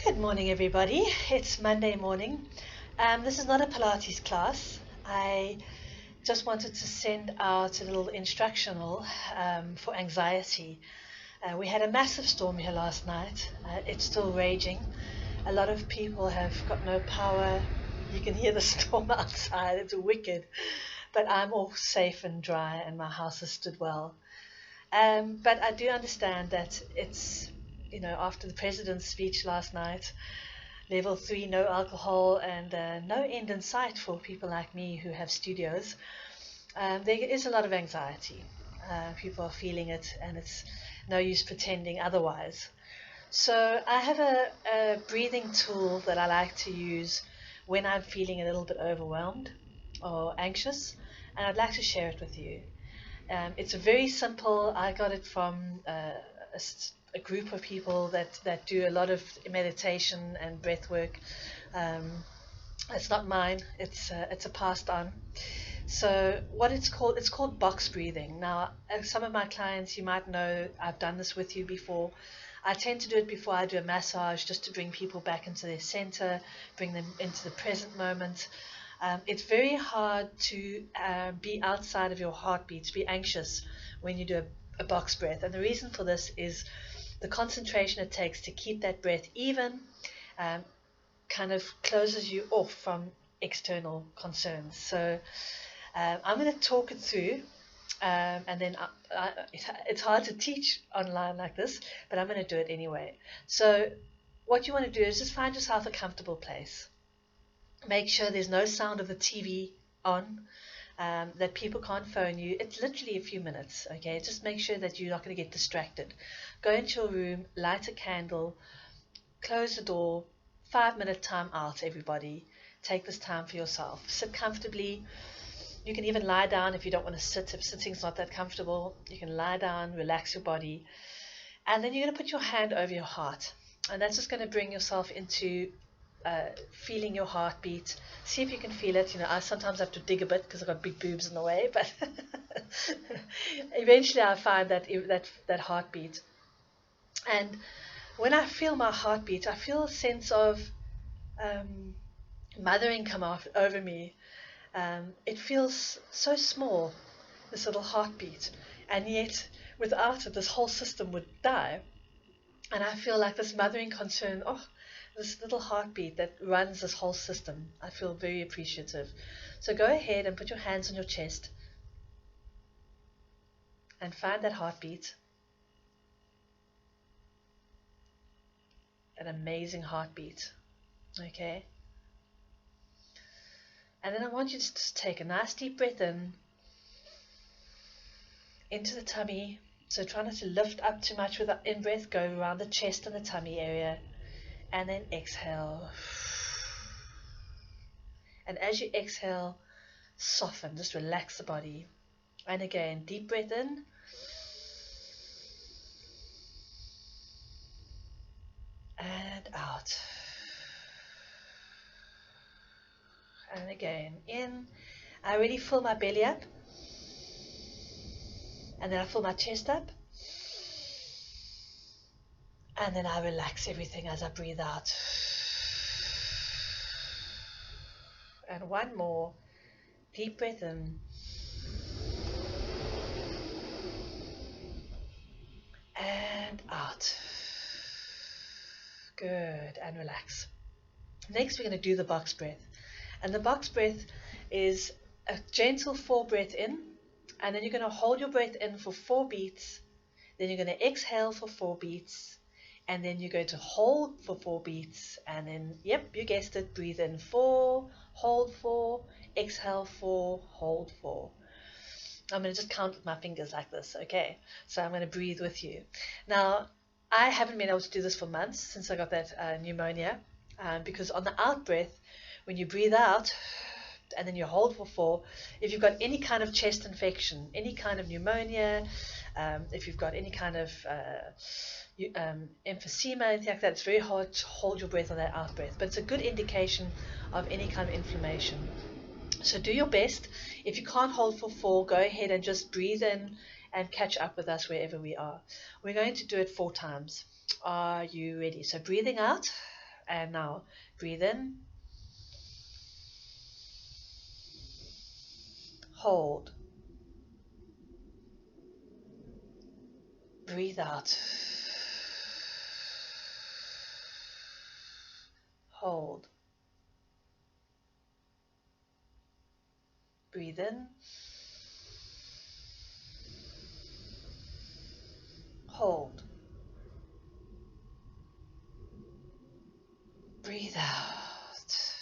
Good morning, everybody. It's Monday morning. This is not a Pilates class. I just wanted to send out a little instructional for anxiety. We had a massive storm here last night. It's still raging. A lot of people have got no power. You can hear the storm outside. It's wicked. But I'm all safe and dry, and my house has stood well. But I do understand that after the president's speech last night, level 3, no alcohol, and no end in sight for people like me who have studios. There is a lot of anxiety. People are feeling it, and it's no use pretending otherwise. So I have a breathing tool that I like to use when I'm feeling a little bit overwhelmed or anxious, and I'd like to share it with you. It's a very simple. I got it from a group of people that do a lot of meditation and breath work. Um, it's not mine. It's a passed on. So what it's called box breathing. Now, some of my clients, you might know, I've done this with you before. I tend to do it before I do a massage, just to bring people back into their center, bring them into the present moment. It's very hard to be outside of your heartbeat, to be anxious when you do a box breath. And the reason for this is the concentration it takes to keep that breath even, um, kind of closes you off from external concerns. So I'm going to talk it through, and then it's hard to teach online like this, but I'm going to do it anyway. So what you want to do is just find yourself a comfortable place. Make sure there's no sound of the TV on, that people can't phone you. It's literally a few minutes, okay? Just make sure that you're not going to get distracted. Go into your room, light a candle, close the door, 5-minute time out, everybody. Take this time for yourself. Sit comfortably. You can even lie down if you don't want to sit. If sitting's not that comfortable, you can lie down, relax your body. And then you're going to put your hand over your heart. And that's just going to bring yourself into feeling your heartbeat. See if you can feel it. I sometimes have to dig a bit because I've got big boobs in the way, but eventually I find that heartbeat. And when I feel my heartbeat, I feel a sense of mothering come over me. It feels so small, this little heartbeat, and yet without it, this whole system would die. And I feel like this mothering concern, this little heartbeat that runs this whole system. I feel very appreciative. So go ahead and put your hands on your chest and find that heartbeat. An amazing heartbeat. Okay? And then I want you to just take a nice deep breath into the tummy. So try not to lift up too much with the in-breath. Go around the chest and the tummy area. And then exhale. And as you exhale, soften, just relax the body. And again, deep breath in. And out. And again, in. I really fill my belly up. And then I fill my chest up. And then I relax everything as I breathe out. And one more. Deep breath in. And out. Good. And relax. Next, we're going to do the box breath. And the box breath is a gentle 4 breath in. And then you're going to hold your breath in for 4 beats. Then you're going to exhale for 4 beats. And then you're going to hold for 4 beats. And then, yep, you guessed it, breathe in 4, hold 4, exhale 4, hold 4. I'm going to just count with my fingers like this, okay? So I'm going to breathe with you. Now, I haven't been able to do this for months since I got that pneumonia. Because on the out breath, when you breathe out, and then you hold for 4, if you've got any kind of chest infection, any kind of pneumonia, if you've got any kind of emphysema, anything like that, it's very hard to hold your breath on that out breath. But it's a good indication of any kind of inflammation. So do your best. If you can't hold for 4, go ahead and just breathe in and catch up with us wherever we are. We're going to do it 4 times. Are you ready? So breathing out, And now breathe in, hold, breathe out, hold, breathe in, hold, breathe out,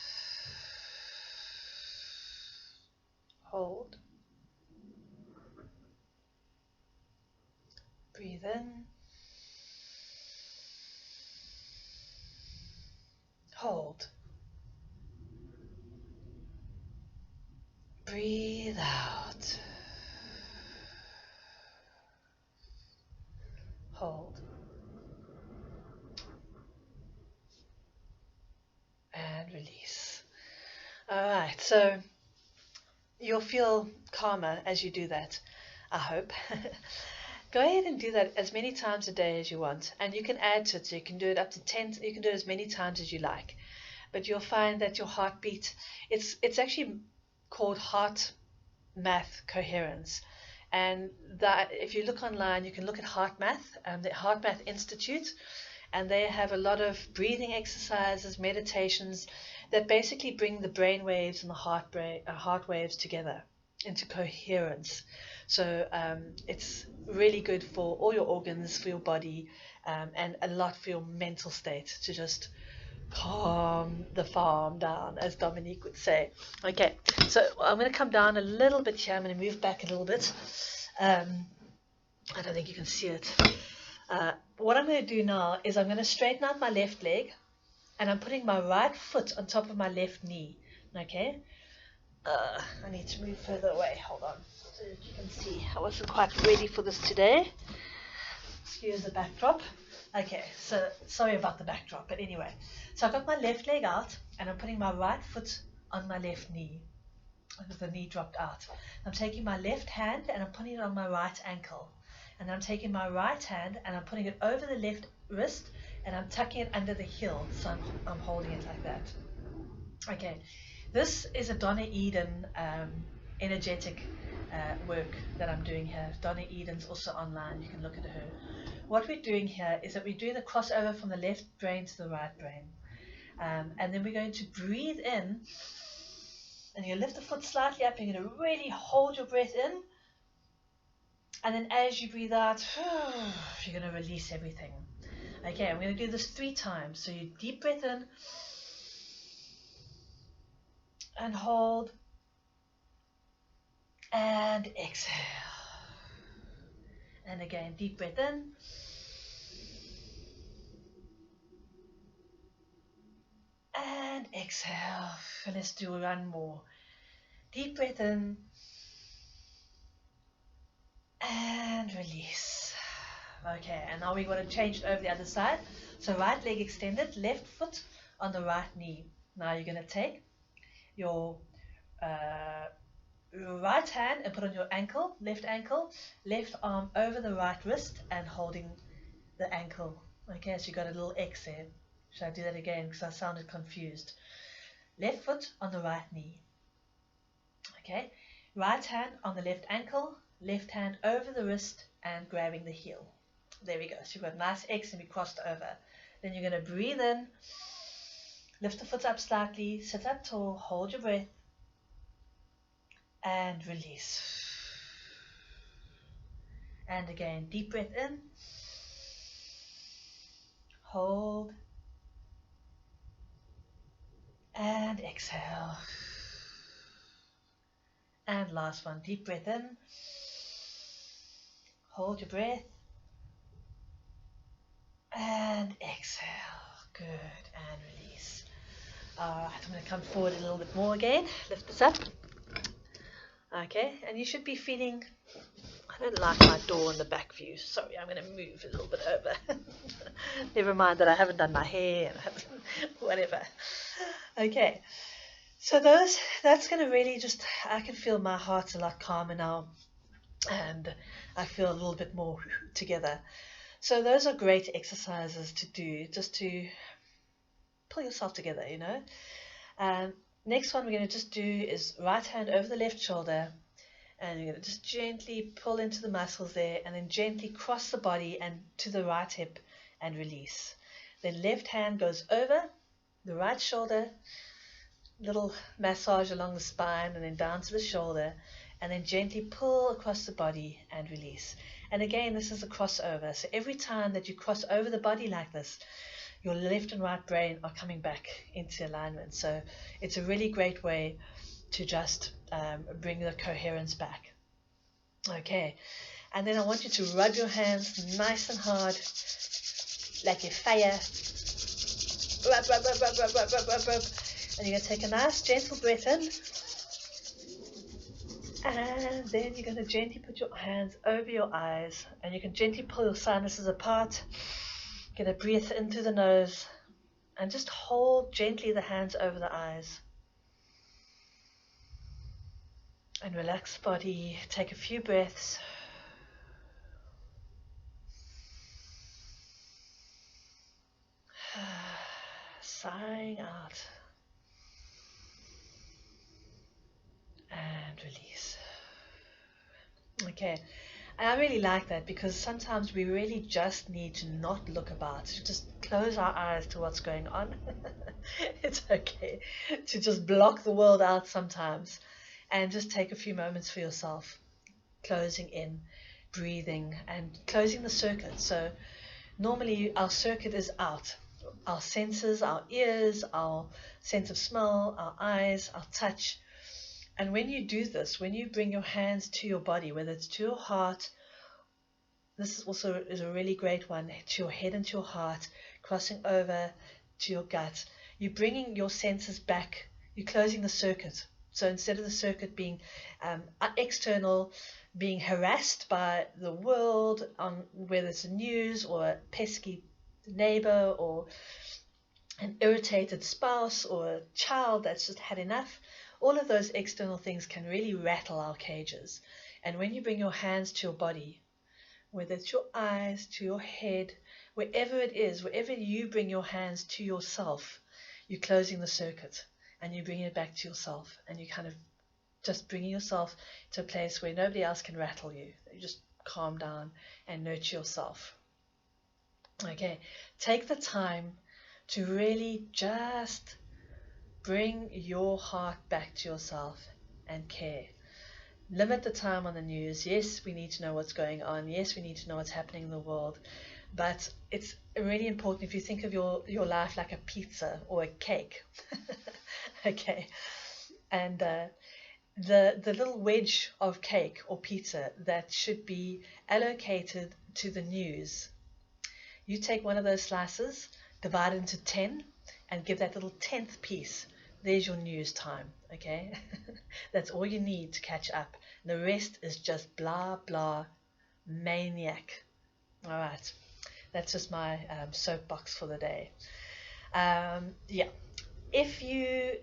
hold, breathe in, hold, breathe out, hold, and release. All right, so you'll feel calmer as you do that, I hope. Go ahead and do that as many times a day as you want, and you can add to it. So you can do it up to 10, you can do it as many times as you like. But you'll find that your heartbeat, it's actually called heart math coherence. And that if you look online, you can look at HeartMath, the HeartMath Institute, and they have a lot of breathing exercises, meditations that basically bring the brain waves and the heart waves together into coherence. So it's really good for all your organs, for your body, and a lot for your mental state to just calm the farm down, as Dominique would say. Okay, so I'm going to come down a little bit here. I'm going to move back a little bit. I don't think you can see it. What I'm going to do now is I'm going to straighten out my left leg, and I'm putting my right foot on top of my left knee. Okay? I need to move further away. Hold on. So that you can see. I wasn't quite ready for this today. Excuse the backdrop. Okay, so sorry about the backdrop, but anyway. So I've got my left leg out, and I'm putting my right foot on my left knee, because the knee dropped out. I'm taking my left hand, and I'm putting it on my right ankle. And I'm taking my right hand, and I'm putting it over the left wrist, and I'm tucking it under the heel, so I'm holding it like that. Okay, this is a Donna Eden energetic work that I'm doing here. Donna Eden's also online, you can look at her. What we're doing here is that we're doing the crossover from the left brain to the right brain. And then we're going to breathe in, and you lift the foot slightly up, and you're going to really hold your breath in. And then as you breathe out, you're going to release everything. Okay, I'm going to do this 3 times. So you deep breath in, and hold, and exhale. And again, deep breath in, and exhale. And let's do 1 more. Deep breath in, and release. Okay, and now we're going to change it over the other side. So right leg extended, left foot on the right knee. Now you're going to take your right hand and put on your ankle, left arm over the right wrist and holding the ankle. Okay, so you got a little X there. Should I do that again because I sounded confused? Left foot on the right knee. Okay, right hand on the left ankle, left hand over the wrist and grabbing the heel. There we go. So you've got a nice X and we crossed over. Then you're going to breathe in, lift the foot up slightly, sit up tall, hold your breath, and release. And again, deep breath in, hold, and exhale. And last one, deep breath in, hold your breath, and exhale. Good, and release. Alright, I'm going to come forward a little bit more again, lift this up. Okay, and you should be feeling, I don't like my door in the back view. Sorry, I'm going to move a little bit over. Never mind that I haven't done my hair and whatever. Okay, so that's going to really just, I can feel my heart's a lot calmer now, and I feel a little bit more together. So those are great exercises to do, just to pull yourself together, you know. Next one we're going to just do is right hand over the left shoulder, and you're going to just gently pull into the muscles there, and then gently cross the body and to the right hip and release. Then left hand goes over the right shoulder, little massage along the spine and then down to the shoulder, and then gently pull across the body and release. And again, this is a crossover. So every time that you cross over the body like this, your left and right brain are coming back into alignment. So it's a really great way to just bring the coherence back. Okay, and then I want you to rub your hands nice and hard, like a fire. Rub, rub, rub, rub, rub, rub, rub, rub, rub. And you're going to take a nice gentle breath in. And then you're going to gently put your hands over your eyes. And you can gently pull your sinuses apart. Get a breath in through the nose. And just hold gently the hands over the eyes. And relax the body. Take a few breaths. Sighing out. And release. Okay, and I really like that because sometimes we really just need to not look about, to just close our eyes to what's going on. It's okay to just block the world out sometimes and just take a few moments for yourself, closing in, breathing, and closing the circuit. So normally our circuit is out. Our senses, our ears, our sense of smell, our eyes, our touch. And when you do this, when you bring your hands to your body, whether it's to your heart, this is also a really great one, to your head and to your heart, crossing over to your gut, you're bringing your senses back, you're closing the circuit. So instead of the circuit being external, being harassed by the world, on whether it's the news or a pesky neighbor or an irritated spouse or a child that's just had enough, all of those external things can really rattle our cages. And when you bring your hands to your body, whether it's your eyes, to your head, wherever it is, wherever you bring your hands to yourself, you're closing the circuit and you're bringing it back to yourself, and you kind of just bringing yourself to a place where nobody else can rattle you. You just calm down and nurture yourself. Okay, take the time to really just bring your heart back to yourself and care. Limit the time on the news. Yes, we need to know what's going on. Yes, we need to know what's happening in the world. But it's really important if you think of your life like a pizza or a cake. Okay. And the little wedge of cake or pizza that should be allocated to the news, you take one of those slices, divide it into 10, and give that little 10th piece. There's your news time, okay? That's all you need to catch up. The rest is just blah, blah, maniac. All right. That's just my soapbox for the day. Yeah. If you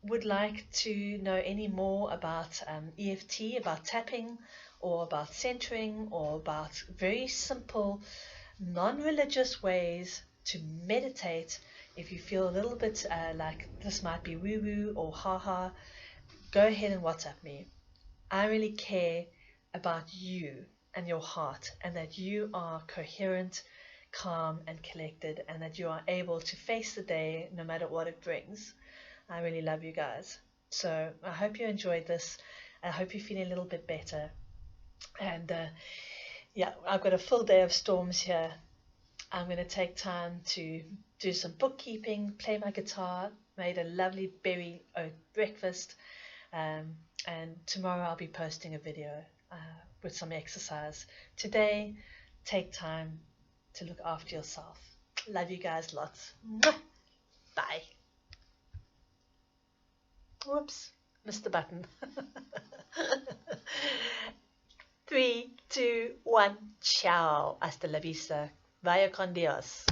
would like to know any more about EFT, about tapping, or about centering, or about very simple, non-religious ways to meditate, if you feel a little bit like this might be woo-woo or ha-ha, go ahead and WhatsApp me. I really care about you and your heart, and that you are coherent, calm, and collected, and that you are able to face the day no matter what it brings. I really love you guys. So I hope you enjoyed this. I hope you're feeling a little bit better. And yeah, I've got a full day of storms here. I'm going to take time to do some bookkeeping, play my guitar, made a lovely berry oat breakfast, and tomorrow I'll be posting a video with some exercise. Today, take time to look after yourself. Love you guys lots. Bye. Whoops, missed the button. 3, 2, 1, ciao. Hasta la vista. Vaya con Dios.